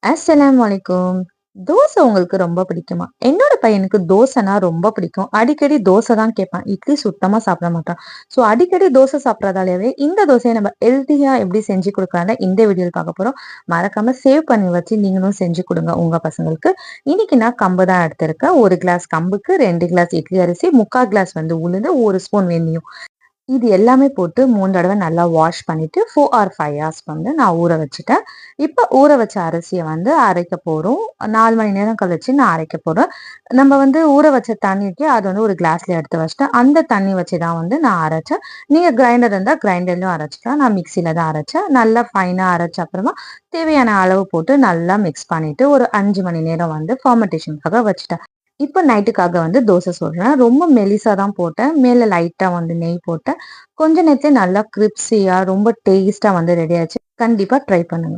அஸ்ஸலாமு அலைக்கும். தோசை உங்களுக்கு ரொம்ப பிடிக்குமா? என்னோட பையனுக்கு தோசைனா ரொம்ப பிடிக்கும். அடிக்கடி தோசை தான் கேட்பான். இட்லி சுத்தமா சாப்பிட மாட்டான். ஸோ அடிக்கடி தோசை சாப்பிடுறதாலவே இந்த தோசைய நம்ம ஹெல்த்தியா எப்படி செஞ்சு குடுக்கலாம்னு இந்த வீடியோல பார்க்க போறோம். மறக்காம சேவ் பண்ணி வச்சு நீங்களும் செஞ்சு குடுங்க உங்க பசங்களுக்கு. இன்னைக்கு நான் கம்பு தான் எடுத்திருக்கேன். 1 கிளாஸ் கம்புக்கு 2 கிளாஸ் இட்லி அரிசி, 3/4 கிளாஸ் வந்து உளுந்து, 1 ஸ்பூன் வெந்தயம். இது எல்லாமே போட்டு 3 தடவ நல்லா வாஷ் பண்ணிட்டு 4 ஆர் 5 ஹார்ஸ் வந்து நான் ஊற வச்சுட்டேன். இப்ப ஊற வச்ச அரிசிய வந்து அரைக்க போறோம். 4 மணி நேரம் கழிச்சு நான் அரைக்க போறேன். நம்ம வந்து ஊற வச்ச தண்ணிக்கு அது வந்து ஒரு கிளாஸ்ல எடுத்து வச்சுட்டேன். அந்த தண்ணி வச்சு தான் வந்து நான் அரைச்சேன். நீங்க கிரைண்டர் இருந்தா கிரைண்டர்லயும் அரைச்சுக்கலாம். நான் மிக்ஸில தான் அரைச்சேன். நல்லா ஃபைனா அரைச்ச அப்புறமா தேவையான அளவு போட்டு நல்லா மிக்ஸ் பண்ணிட்டு ஒரு 5 மணி நேரம் வந்து ஃபெர்மென்டேஷனுக்காக வச்சுட்டேன். இப்ப நைட்டுக்காக வந்து தோசை சுடுறேன். ரொம்ப மெலிசா தான் போட்டேன். மேல லைட்டா வந்து நெய் போட்டேன். கொஞ்ச நேரத்திலே நல்லா கிரிப்ஸியா ரொம்ப டேஸ்ட்டா வந்து ரெடி ஆச்சு. கண்டிப்பா ட்ரை பண்ணுங்க.